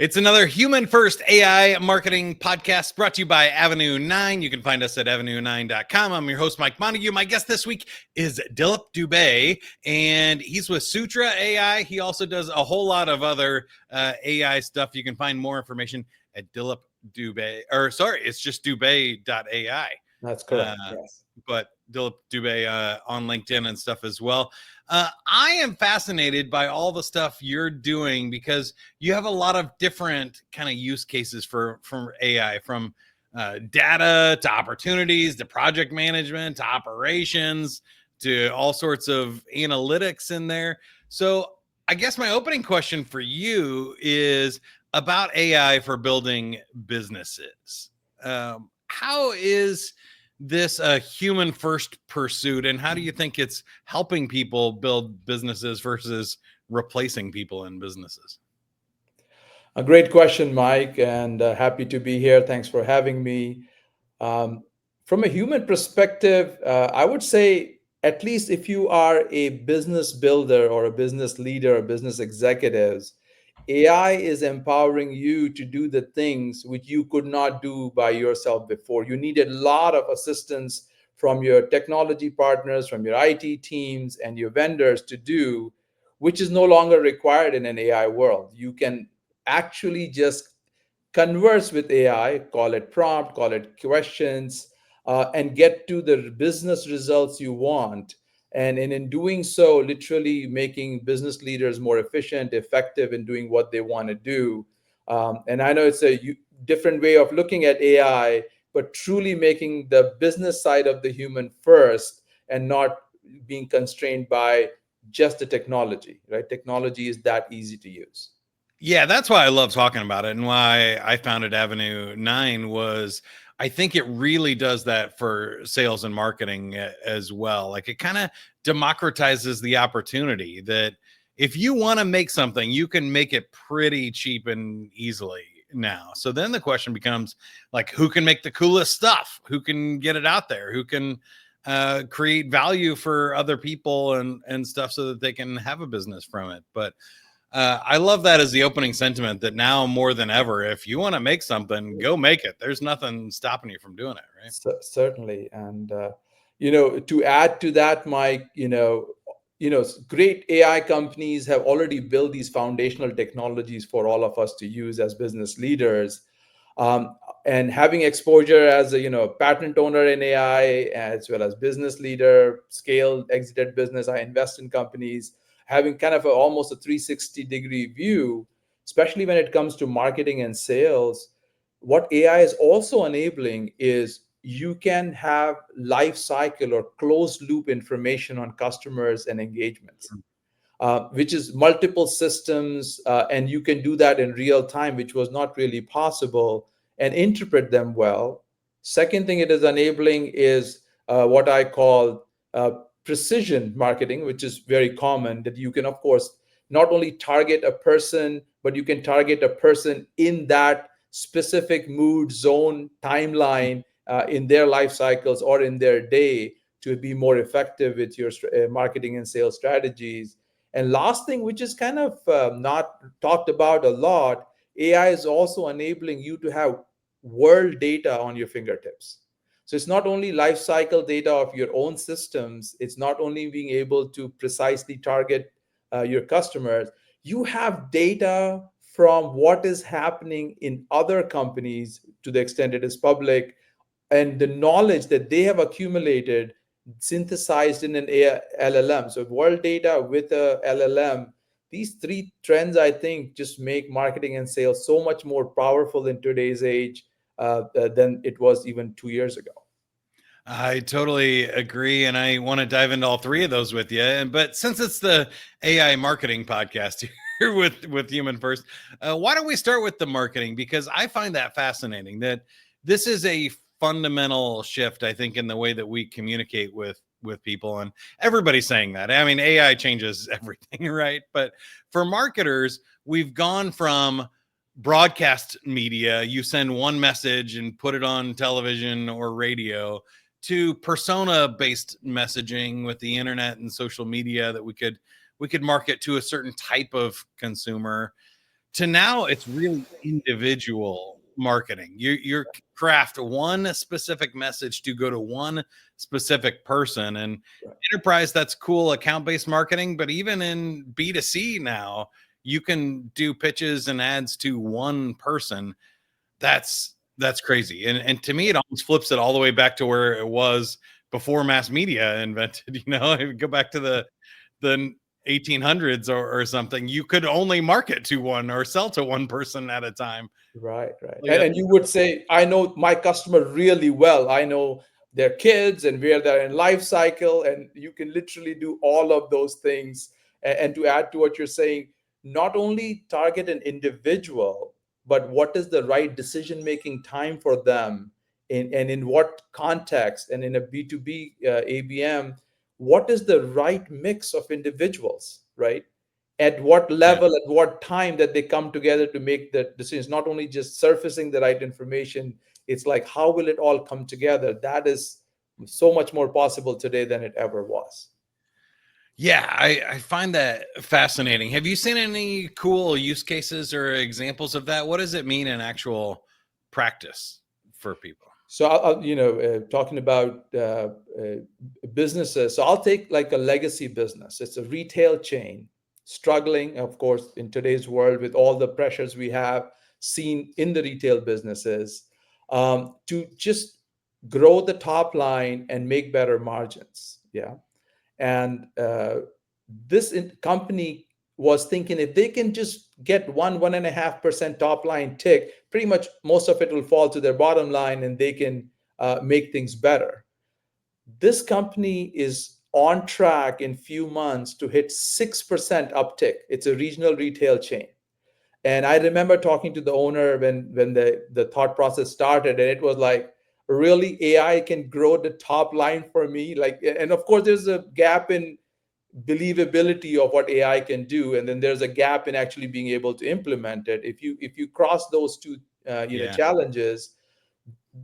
It's another Human First AI marketing podcast brought to you by Avenue 9. You can find us at avenue9.com. I'm your host, Mike Montague. My guest this week is Dilip Dubey, and he's with Sutra.AI. He also does a whole lot of other AI stuff. You can find more information at Dilip Dubey, it's just Dubey.ai. That's correct. Yes. But Dilip Dubey on LinkedIn and stuff as well. I am fascinated by all the stuff you're doing because you have a lot of different kind of use cases from AI, from data to opportunities to project management to operations to all sorts of analytics in there. So I guess my opening question for you is about AI for building businesses. How is this a human first pursuit, and how do you think it's helping people build businesses versus replacing people in businesses? A great question, Mike, and happy to be here. Thanks for having me. From a human perspective, I would say, at least if you are a business builder or a business leader or business executives, AI is empowering you to do the things which you could not do by yourself before. You needed a lot of assistance from your technology partners, from your IT teams, and your vendors to do, which is no longer required in an AI world. You can actually just converse with AI, call it prompt, call it questions, and get to the business results you want. And in doing so, literally making business leaders more efficient, effective in doing what they want to do. And I know it's a different way of looking at AI, but truly making the business side of the human first and not being constrained by just the technology, right? Technology is that easy to use. Yeah, that's why I love talking about it, and why I founded Avenue 9 was I think it really does that for sales and marketing as well. Like, it kind of democratizes the opportunity that if you want to make something, you can make it pretty cheap and easily now. So then the question becomes, like, who can make the coolest stuff? Who can get it out there? Who can create value for other people and stuff so that they can have a business from it? But I love that as the opening sentiment, that now more than ever, if you want to make something, go make it. There's nothing stopping you from doing it, right? Certainly. And, to add to that, Mike, great AI companies have already built these foundational technologies for all of us to use as business leaders. And having exposure as a patent owner in AI, as well as business leader, scaled, exited business, I invest in companies, having kind of almost a 360-degree view, especially when it comes to marketing and sales. What AI is also enabling is you can have life cycle or closed loop information on customers and engagements, which is multiple systems, and you can do that in real time, which was not really possible, and interpret them well. Second thing it is enabling is what I call precision marketing, which is very common, that you can, of course, not only target a person, but you can target a person in that specific mood, zone, timeline, in their life cycles or in their day, to be more effective with your marketing and sales strategies. And last thing, which is kind of not talked about a lot, AI is also enabling you to have world data on your fingertips. So it's not only life cycle data of your own systems, it's not only being able to precisely target your customers, you have data from what is happening in other companies to the extent it is public, and the knowledge that they have accumulated, synthesized in an LLM. So world data with a LLM, these three trends, I think, just make marketing and sales so much more powerful in today's age than it was even 2 years ago. I totally agree, and I want to dive into all three of those with you. But since it's the AI marketing podcast here with Human First, why don't we start with the marketing? Because I find that fascinating, that this is a fundamental shift, I think, in the way that we communicate with people, and everybody's saying that. I mean, AI changes everything, right? But for marketers, we've gone from broadcast media, you send one message and put it on television or radio, to persona-based messaging with the internet and social media, that we could market to a certain type of consumer, to now it's really individual marketing. You craft one specific message to go to one specific person. And Right. enterprise, that's cool, account-based marketing, but even in B2C now, you can do pitches and ads to one person. That's crazy. And to me, it almost flips it all the way back to where it was before mass media invented. Go back to the 1800s or something. You could only market to one or sell to one person at a time. Right, right. Like And you would say, I know my customer really well. I know their kids and where they're in life cycle. And you can literally do all of those things. And to add to what you're saying, not only target an individual, but what is the right decision making time for them and in what context, and in a B2B ABM, what is the right mix of individuals, right? At what yeah. level, at what time that they come together to make the decisions, not only just surfacing the right information. It's like, how will it all come together? That is so much more possible today than it ever was. Yeah, I find that fascinating. Have you seen any cool use cases or examples of that? What does it mean in actual practice for people? So talking about businesses, so I'll take like a legacy business. It's a retail chain struggling, of course, in today's world with all the pressures we have seen in the retail businesses, to just grow the top line and make better margins. Yeah. And this company was thinking, if they can just get 1.5% top line tick, pretty much most of it will fall to their bottom line and they can make things better. This company is on track in few months to hit 6% uptick. It's a regional retail chain. And I remember talking to the owner when the thought process started, and it was like, really, AI can grow the top line for me? Like, and of course, there's a gap in believability of what AI can do, and then there's a gap in actually being able to implement it. If you cross those two Yeah. challenges,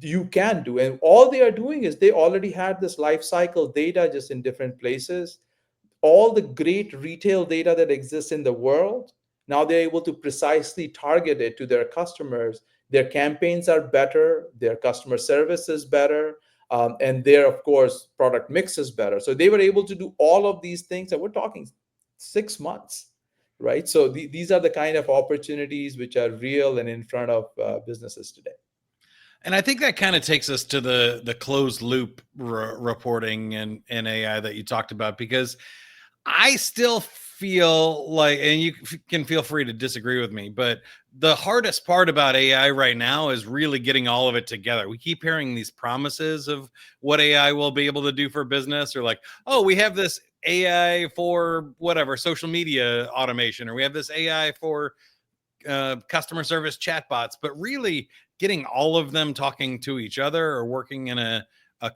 you can do. And all they are doing is they already had this life cycle data just in different places, all the great retail data that exists in the world. Now they're able to precisely target it to their customers. Their campaigns are better, their customer service is better, and their, of course, product mix is better. So they were able to do all of these things, and we're talking 6 months, right? So these are the kind of opportunities which are real and in front of businesses today. And I think that kind of takes us to the closed loop reporting and AI that you talked about, because I still feel like, and you can feel free to disagree with me, but the hardest part about AI right now is really getting all of it together. We keep hearing these promises of what AI will be able to do for business, or like, oh, we have this AI for whatever, social media automation, or we have this AI for customer service chatbots, but really getting all of them talking to each other or working in a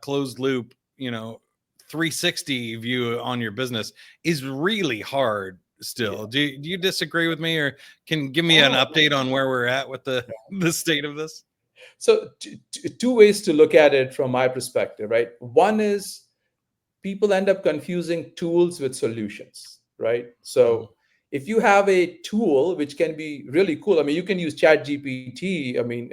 closed loop, 360 view on your business is really hard Yeah. still. Do you disagree with me, or can give me an Oh, update on where we're at with the state of this? so two ways to look at it from my perspective, right? One is people end up confusing tools with solutions, right? Mhm. So if you have a tool which can be really cool, I mean, you can use Chat GPT. I mean,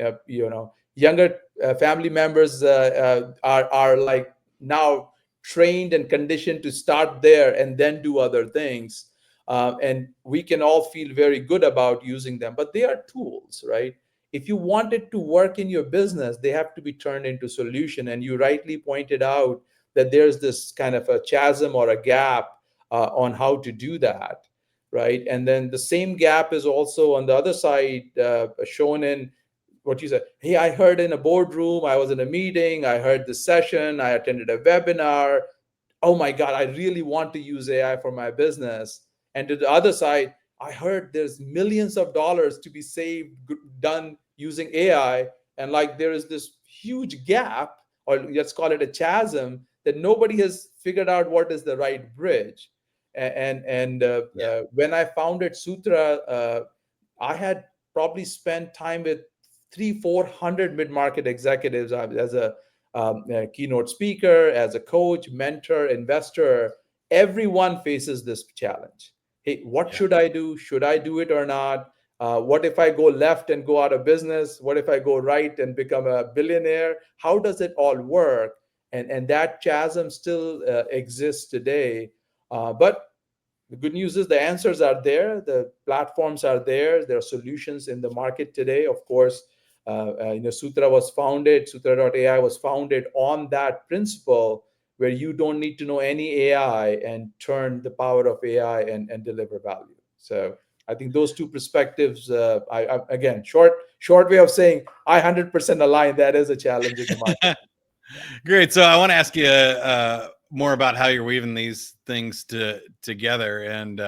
younger family members are like now trained and conditioned to start there and then do other things, and we can all feel very good about using them. But they are tools, right? If you want it to work in your business, they have to be turned into solution. And you rightly pointed out that there's this kind of a chasm or a gap on how to do that, right? And then the same gap is also on the other side, shown in what you said. Hey, I heard in a boardroom, I was in a meeting, I heard this session, I attended a webinar. Oh my God, I really want to use AI for my business. And to the other side, I heard there's millions of dollars to be saved, done using AI. And like there is this huge gap, or let's call it a chasm, that nobody has figured out what is the right bridge. Yeah. When I founded Sutra, I had probably spent time with 300-400 mid-market executives as a keynote speaker, as a coach, mentor, investor. Everyone faces this challenge. Hey, what Yeah. should I do? Should I do it or not? What if I go left and go out of business? What if I go right and become a billionaire? How does it all work? And that chasm still exists today. But the good news is the answers are there, the platforms are there, there are solutions in the market today. Of course, Sutra.AI was founded on that principle where you don't need to know any AI and turn the power of AI and deliver value. So I think those two perspectives, again, short way of saying I 100% align. That is a challenge in the market. Great. So I want to ask you more about how you're weaving these things together, and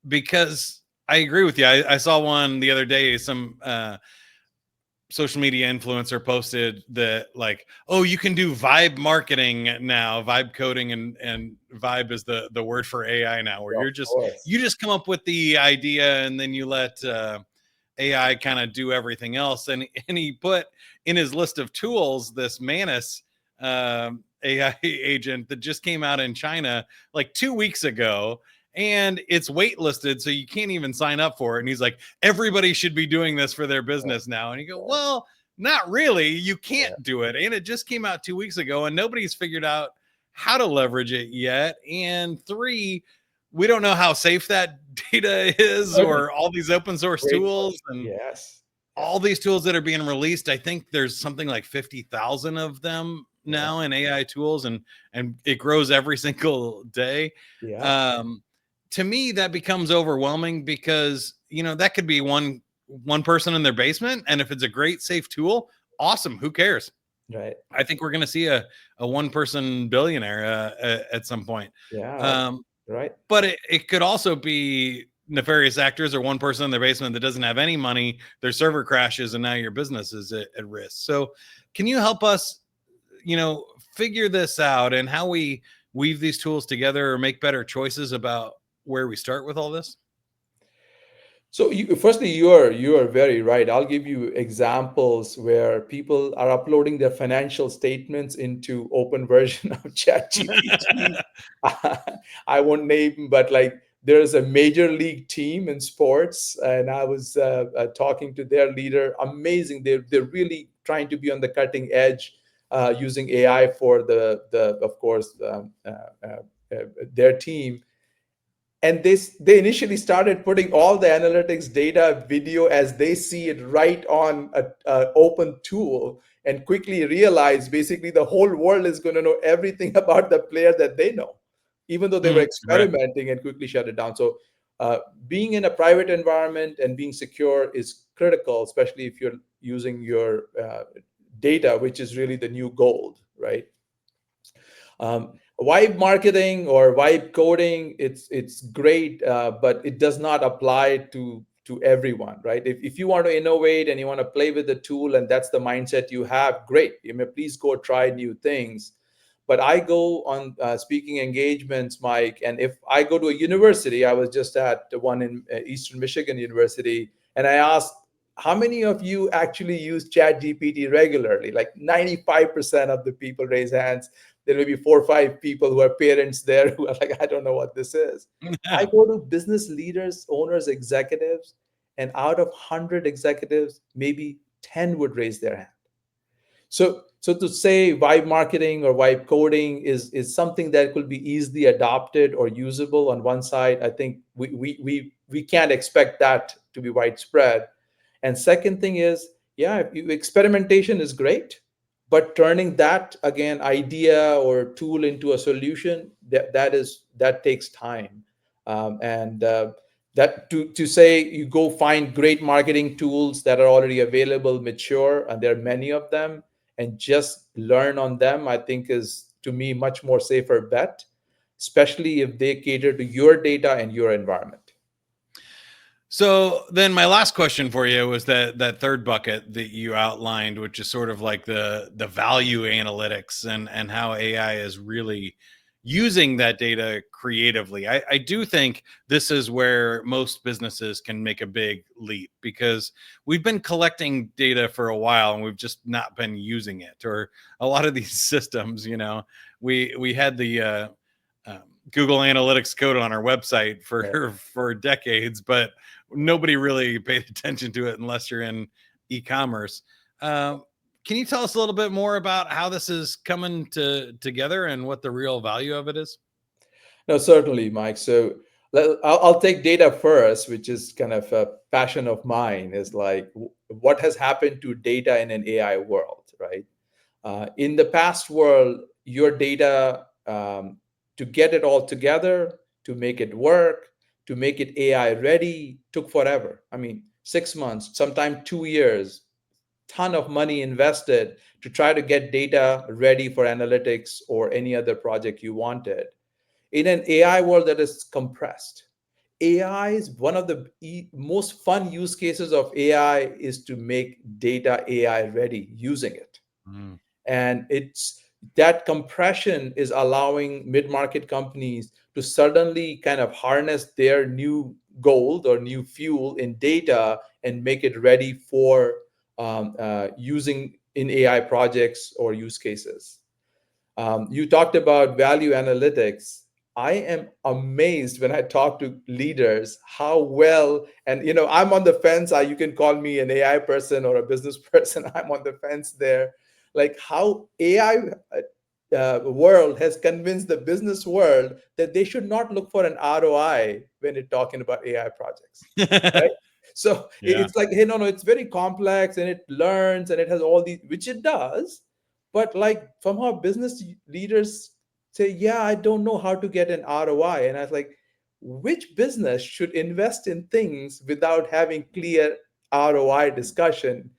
because I agree with you. I saw one the other day. Some social media influencer posted that, like, oh, you can do vibe marketing now, vibe coding, and vibe is the word for AI now, where Of course. you just come up with the idea and then you let AI kind of do everything else. And he put in his list of tools this Manus AI agent that just came out in China like 2 weeks ago, and it's waitlisted, so you can't even sign up for it. And he's like, everybody should be doing this for their business now. And you go, well, not really. You can't do it. And it just came out 2 weeks ago, and nobody's figured out how to leverage it yet. And three, we don't know how safe that data is, or all these open source Great tools question. and Yes. all these tools that are being released. I think there's something like 50,000 of them now in AI tools, and it grows every single day. Yeah. Um, to me, that becomes overwhelming, because that could be one person in their basement, and if it's a great safe tool, awesome. Who cares? Right. I think we're going to see a one person billionaire at some point. Yeah. Um, Right. but it could also be nefarious actors, or one person in their basement that doesn't have any money, their server crashes, and now your business is at risk. So can you help us figure this out, and how we weave these tools together, or make better choices about where we start with all this? So firstly, you are very right. I'll give you examples where people are uploading their financial statements into open version of ChatGPT. I won't name, but like there's a major league team in sports, and I was talking to their leader. Amazing. They're really trying to be on the cutting edge, using AI for the of course their team. And they initially started putting all the analytics data video as they see it right on a open tool, and quickly realized basically the whole world is going to know everything about the player that they know, even though they were Right. experimenting, and quickly shut it down. So being in a private environment and being secure is critical, especially if you're using your data, which is really the new gold, right? Vibe marketing or vibe coding, it's great, but it does not apply to everyone, right? If you want to innovate and you want to play with the tool, and that's the mindset you have, great. You may please go try new things. But I go on speaking engagements, Mike, and if I go to a university, I was just at one in Eastern Michigan University, and I asked, how many of you actually use Chat GPT regularly? Like 95% of the people raise hands. There may be 4 or 5 people who are parents there who are like, I don't know what this is. I Yeah. go to business leaders, owners, executives, and out of 100 executives, maybe 10 would raise their hand. So to say vibe marketing or vibe coding is something that could be easily adopted or usable on one side, I think we can't expect that to be widespread. And second thing is, yeah, experimentation is great, but turning that again idea or tool into a solution, that takes time. And that to say you go find great marketing tools that are already available, mature, and there are many of them, and just learn on them, I think is, to me, much more safer bet, especially if they cater to your data and your environment. So then my last question for you was that third bucket that you outlined, which is sort of like the value analytics, and how AI is really using that data creatively. I do think this is where most businesses can make a big leap, because we've been collecting data for a while and we've just not been using it. Or a lot of these systems, we had the um, Google Analytics code on our website Right. for decades, but nobody really paid attention to it unless you're in e-commerce. Uh, can you tell us a little bit more about how this is coming together and what the real value of it is? No, certainly, Mike. So I'll take data first, which is kind of a passion of mine, is like what has happened to data in an AI world, right? In the past world, your data, to get it all together, to make it work, to make it AI ready, took forever. I mean, 6 months, sometimes 2 years, ton of money invested to try to get data ready for analytics or any other project you wanted. In an AI world that is compressed, AI is one of the most fun use cases of AI is to make data AI ready using it. Mm. And it's that compression is allowing mid-market companies to suddenly kind of harness their new gold or new fuel in data and make it ready for using in AI projects or use cases. You talked about value analytics. I am amazed when I talk to leaders how well, and I'm on the fence. You can call me an AI person or a business person. I'm on the fence there. Like how AI world has convinced the business world that they should not look for an ROI when it's talking about AI projects, right? So Yeah. it's like, hey, no, it's very complex and it learns and it has all these, which it does. But like somehow business leaders say, yeah, I don't know how to get an ROI. And I was like, which business should invest in things without having clear ROI discussion?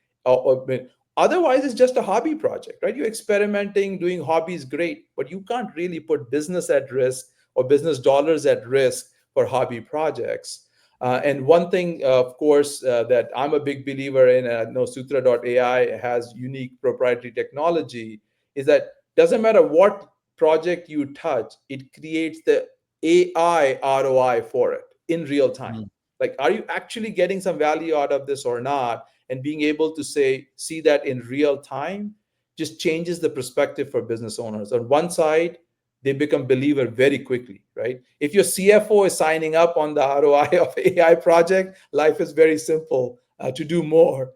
Otherwise, it's just a hobby project, right? You're experimenting, doing hobbies, great, but you can't really put business at risk or business dollars at risk for hobby projects. And one thing, of course, that I'm a big believer in, and I know Sutra.AI has unique proprietary technology, is that doesn't matter what project you touch, it creates the AI ROI for it in real time. Mm. Like, are you actually getting some value out of this or not? And being able to see that in real time just changes the perspective for business owners. On one side, they become believer very quickly, right? If your CFO is signing up on the ROI of AI project, life is very simple to do more.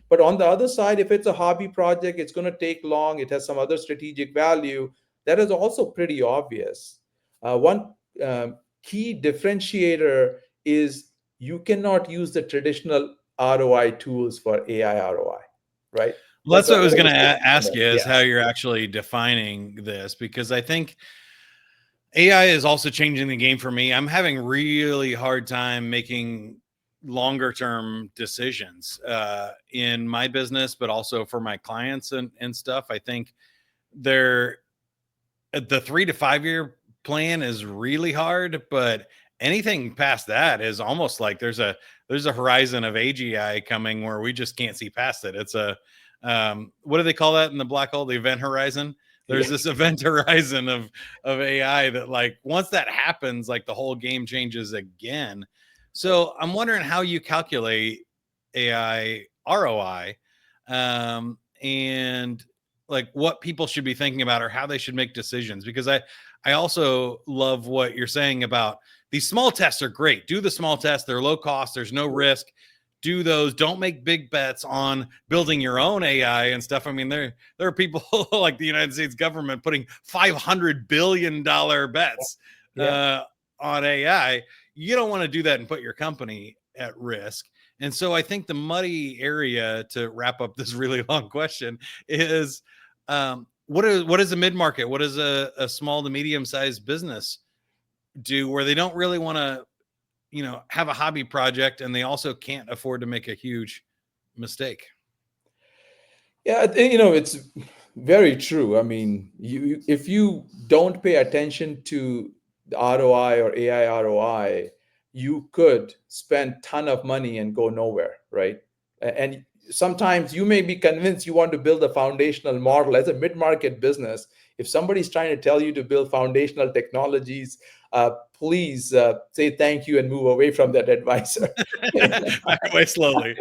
But on the other side, if it's a hobby project, it's going to take long, it has some other strategic value, that is also pretty obvious. One key differentiator is you cannot use the traditional ROI tools for AI ROI, right? Well, That's that's the what I was going to oversimplification ask of you, it. is Yeah. how you're actually defining this, because I think AI is also changing the game for me. I'm having really hard time making longer term decisions in my business, but also for my clients and stuff. I think they're the 3 to 5 year plan is really hard, but anything past that is almost like there's a horizon of AGI coming where we just can't see past it. It's a what do they call that in the black hole? The event horizon. There's Yeah. this event horizon of AI that, like, once that happens, like, the whole game changes again. So I'm wondering how you calculate AI ROI, and like what people should be thinking about or how they should make decisions, because I also love what you're saying about these small tests are great. Do the small tests, they're low cost, there's no risk. Do those, don't make big bets on building your own AI and stuff. I mean, there are people like the United States government putting $500 billion bets Yeah. uh, on AI. You don't want to do that and put your company at risk. And so I think the muddy area, to wrap up this really long question, is what is a mid market? What is a small to medium sized business do where they don't really want to, have a hobby project and they also can't afford to make a huge mistake? Yeah, it's very true. I mean, if you don't pay attention to the ROI or AI ROI, you could spend ton of money and go nowhere, right? And sometimes you may be convinced you want to build a foundational model as a mid-market business. If somebody's trying to tell you to build foundational technologies, please say thank you and move away from that advisor. Back away slowly.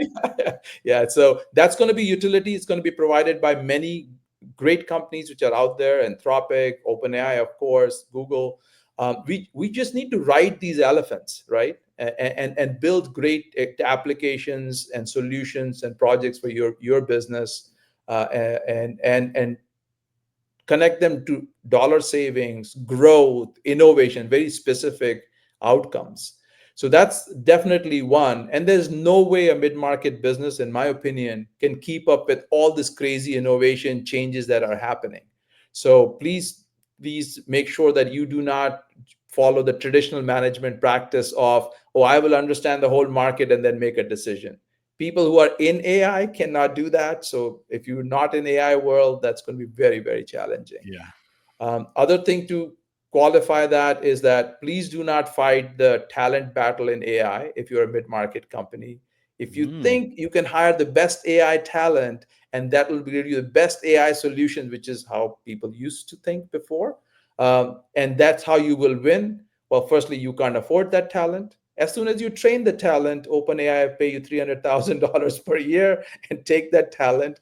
Yeah, so that's going to be utility. It's going to be provided by many great companies which are out there: Anthropic, OpenAI, of course, Google. We just need to ride these elephants, right? And build great applications and solutions and projects for your business, and connect them to dollar savings, growth, innovation, very specific outcomes. So that's definitely one. And there's no way a mid-market business, in my opinion, can keep up with all this crazy innovation changes that are happening. So please make sure that you do not follow the traditional management practice of, oh, I will understand the whole market and then make a decision. People who are in AI cannot do that. So if you're not in AI world, that's going to be very, very challenging. Yeah. Other thing to qualify that is that please do not fight the talent battle in AI if you're a mid-market company. If you Mm. think you can hire the best AI talent and that will give you the best AI solutions, which is how people used to think before, and that's how you will win. Well, firstly, you can't afford that talent. As soon as you train the talent, OpenAI pay you $300,000 per year and take that talent.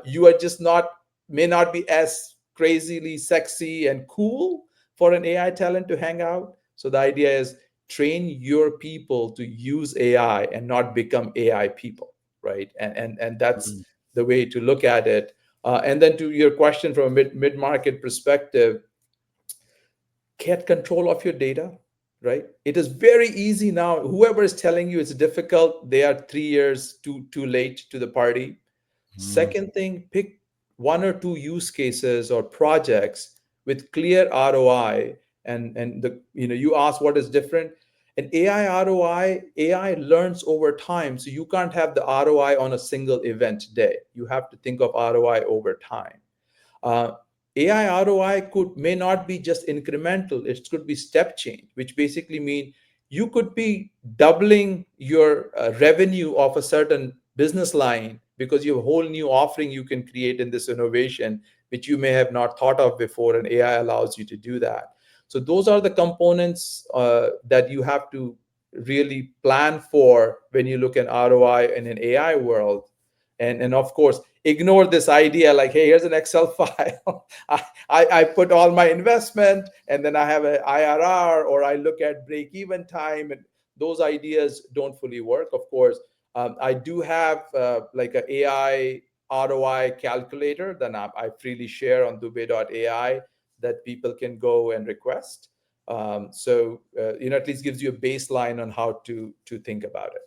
You are just not, may not be as crazily sexy and cool for an AI talent to hang out. So the idea is train your people to use AI and not become AI people, right? And that's Mm. the way to look at it. And then to your question from a mid market perspective, get control of your data, right? It is very easy now. Whoever is telling you it's difficult, they are 3 years too late to the party. Mm. Second thing, pick one or two use cases or projects with clear ROI. And the, you ask what is different. An AI ROI, AI learns over time. So you can't have the ROI on a single event day. You have to think of ROI over time. uh, AI ROI may not be just incremental, it could be step change, which basically mean you could be doubling your revenue of a certain business line because you have a whole new offering you can create in this innovation, which you may have not thought of before, and AI allows you to do that. So those are the components that you have to really plan for when you look at ROI in an AI world. And of course, ignore this idea like, hey, here's an Excel file. I put all my investment and then I have an IRR, or I look at break even time. And those ideas don't fully work. Of course, I do have like an AI ROI calculator that I freely share on Dubey.ai that people can go and request. At least gives you a baseline on how to think about it.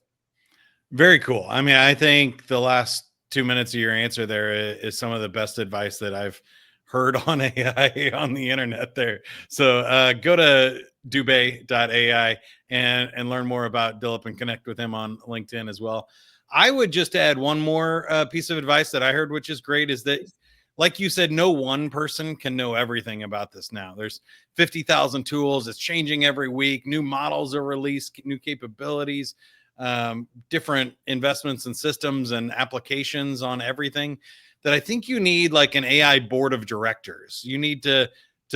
Very cool. I mean, I think the last 2 minutes of your answer there is some of the best advice that I've heard on AI on the internet there. So go to Dubey.ai and learn more about Dilip and connect with him on LinkedIn as well. I would just add one more piece of advice that I heard, which is great, is that, like you said, no one person can know everything about this now. There's 50,000 tools. It's changing every week. New models are released, new capabilities, different investments and systems and applications on everything, that I think you need like an AI board of directors. You need to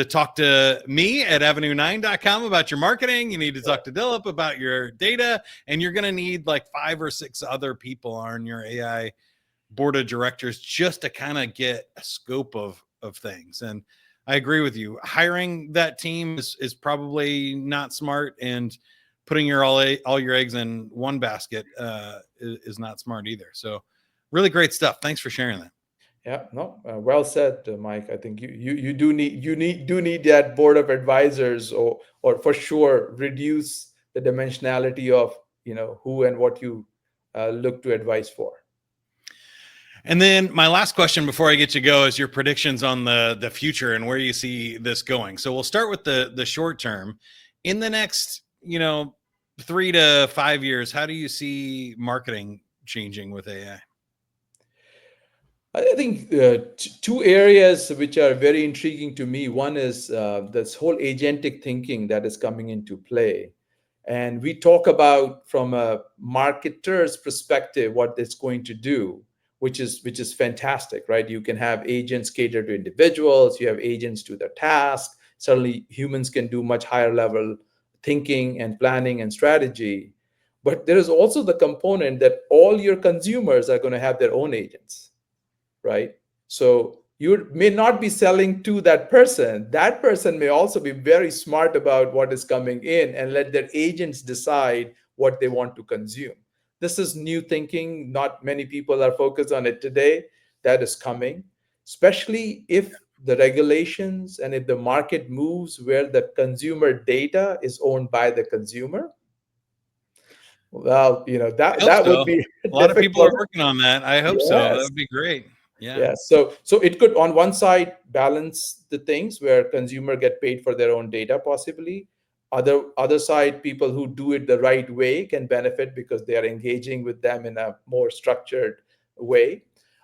talk to me at avenue9.com about your marketing. You need to talk to Dilip about your data, and you're going to need like 5 or 6 other people on your AI board of directors just to kind of get a scope of things. And I agree with you. Hiring that team is probably not smart, and putting all your eggs in one basket is not smart either. So, really great stuff. Thanks for sharing that. Yeah, no, well said, Mike. I think you do need that board of advisors, or for sure reduce the dimensionality of who and what you look to advise for. And then my last question before I get you go is your predictions on the future and where you see this going. So we'll start with the short term. In the next 3 to 5 years, how do you see marketing changing with AI? I think two areas which are very intriguing to me. One is this whole agentic thinking that is coming into play. And we talk about from a marketer's perspective what it's going to do, which is fantastic, right? You can have agents cater to individuals, you have agents do their task. Certainly humans can do much higher level thinking and planning and strategy. But there is also the component that all your consumers are going to have their own agents, right? So you may not be selling to that person. That person may also be very smart about what is coming in and let their agents decide what they want to consume. This is new thinking. Not many people are focused on it today. That is coming, especially if the regulations and if the market moves where the consumer data is owned by the consumer. Well, I that hope that would so. be A lot of people are difficult. working on that. I hope so. That Yes. would be great. Yeah. Yeah, so it could on one side balance the things where consumer get paid for their own data possibly. Other side, people who do it the right way can benefit because they are engaging with them in a more structured way.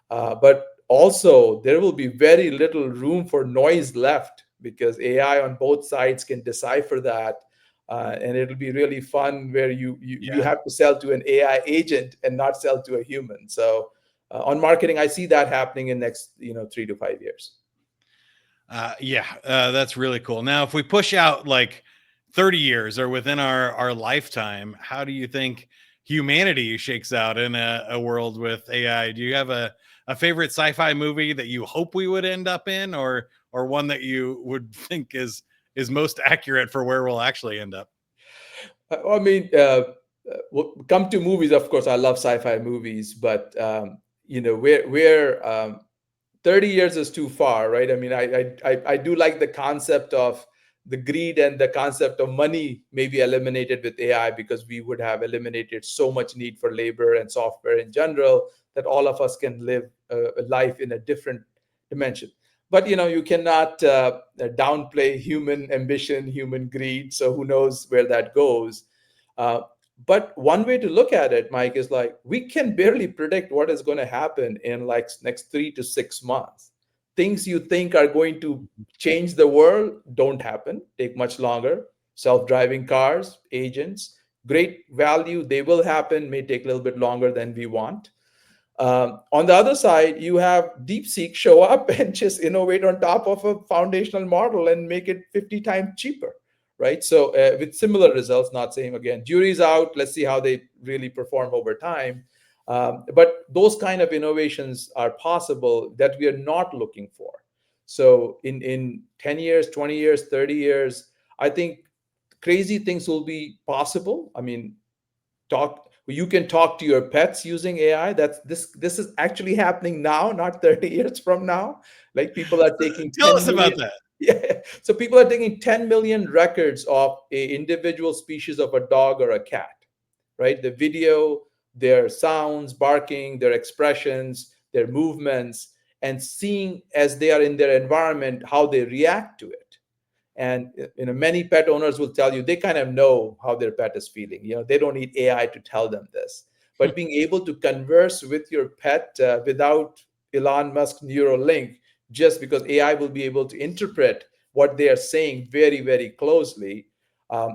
But also there will be very little room for noise left because AI on both sides can decipher that. And it'll be really fun where you Yeah. have to sell to an AI agent and not sell to a human. So on marketing, I see that happening in next 3 to 5 years. Yeah, that's really cool. Now, if we push out like 30 years or within our lifetime, how do you think humanity shakes out in a world with AI? Do you have a favorite sci-fi movie that you hope we would end up in, or one that you would think is most accurate for where we'll actually end up? I mean, come to movies. Of course, I love sci-fi movies, but where 30 years is too far, right? I mean, I do like the concept of the greed and the concept of money may be eliminated with AI because we would have eliminated so much need for labor and software in general that all of us can live a life in a different dimension. But you cannot downplay human ambition, human greed. So who knows where that goes? Uh, but one way to look at it, Mike, is like we can barely predict what is going to happen in like next 3 to 6 months. Things you think are going to change the world don't happen, take much longer. Self-driving cars, agents, great value, they will happen, may take a little bit longer than we want. On the other side, you have DeepSeek show up and just innovate on top of a foundational model and make it 50 times cheaper, right? So, with similar results, not saying again, jury's out, let's see how they really perform over time. But those kind of innovations are possible that we are not looking for. So, in 10 years, 20 years, 30 years, I think crazy things will be possible. I mean, you can talk to your pets using AI. This is actually happening now, not 30 years from now. Like people are taking Tell 10 us about million. that. Yeah, so people are taking 10 million records of a individual species of a dog or a cat, right? The video, their sounds, barking, their expressions, their movements, and seeing as they are in their environment how they react to it. And many pet owners will tell you they kind of know how their pet is feeling. They don't need AI to tell them this. But being able to converse with your pet without Elon Musk Neuralink, just because AI will be able to interpret what they are saying very, very closely.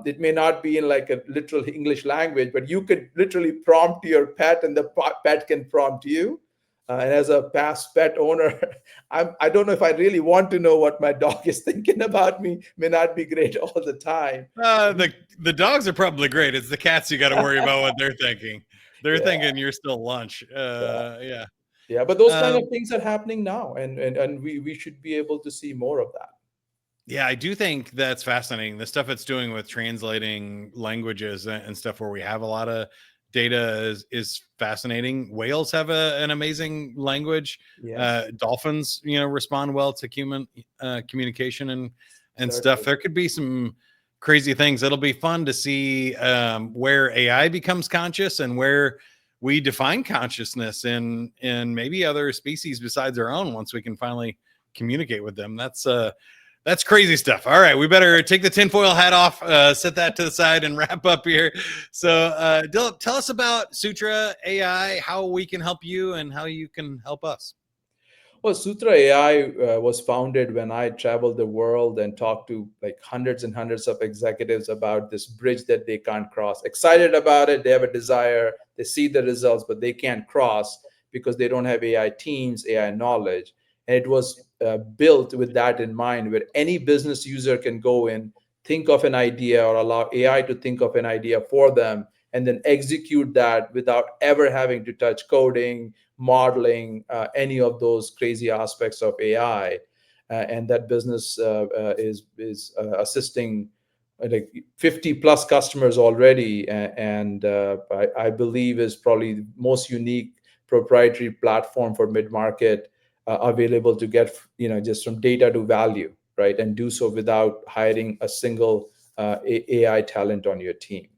It may not be in like a literal English language, but you could literally prompt your pet, and the pet can prompt you. And as a past pet owner, I don't know if I really want to know what my dog is thinking about me. May not be great all the time. The dogs are probably great. It's the cats you got to worry about what they're thinking. They're Yeah, thinking you're still lunch. yeah, Yeah. yeah. But those kind of Um, things are happening now, and we should be able to see more of that. yeah, I do think that's fascinating. The stuff it's doing with translating languages and stuff where we have a lot of data is fascinating. Whales have an amazing language. Yes, Dolphins, respond well to human communication and stuff. certainly. There could be some crazy things. It'll be fun to see where AI becomes conscious and where we define consciousness in maybe other species besides our own once we can finally communicate with them. That's crazy stuff. All right, we better take the tinfoil hat off, set that to the side, and wrap up here. So, Dilip, tell us about Sutra.AI, how we can help you, and how you can help us. Well, Sutra.AI was founded when I traveled the world and talked to like hundreds and hundreds of executives about this bridge that they can't cross. Excited about it, they have a desire, they see the results, but they can't cross because they don't have AI teams, AI knowledge. And it was built with that in mind, where any business user can go in, think of an idea, or allow AI to think of an idea for them, and then execute that without ever having to touch coding, modeling, any of those crazy aspects of AI, and that business is assisting like 50 plus customers already, and I believe is probably the most unique proprietary platform for mid-market available to get just from data to value, right, and do so without hiring a single AI talent on your team.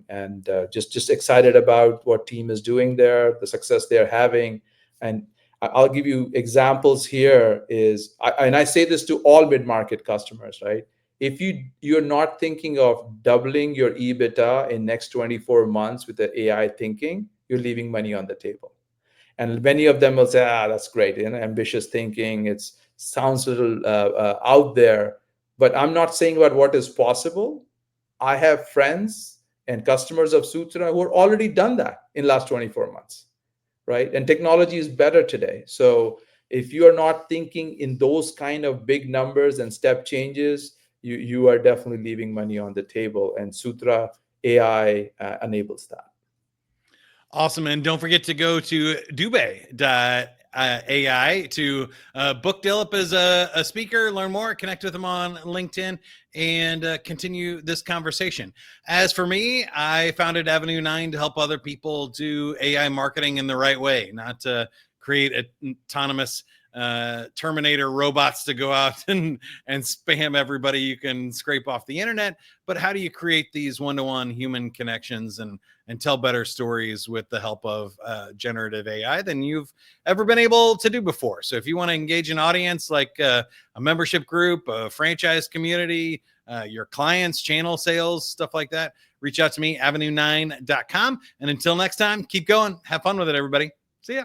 And just excited about what team is doing there, the success they're having. And I'll give you examples here and I say this to all mid-market customers, right? If you're not thinking of doubling your EBITDA in next 24 months with the AI thinking, you're leaving money on the table. And many of them will say, that's great, ambitious thinking. It sounds a little out there, but I'm not saying about what is possible. I have friends and customers of Sutra who are already done that in last 24 months, right? And technology is better today. So if you are not thinking in those kind of big numbers and step changes, you are definitely leaving money on the table. And Sutra.AI enables that. Awesome. And don't forget to go to Dubey.ai to book Dilip as a speaker, learn more, connect with him on LinkedIn, and continue this conversation. As for me, I founded Avenue 9 to help other people do AI marketing in the right way, not to create autonomous Terminator robots to go out and spam everybody you can scrape off the internet, but how do you create these one-to-one human connections and tell better stories with the help of generative AI than you've ever been able to do before. So if you want to engage an audience like a membership group, a franchise community, your clients, channel sales, stuff like that, reach out to me, avenue9.com. And until next time, keep going. Have fun with it, everybody. See ya.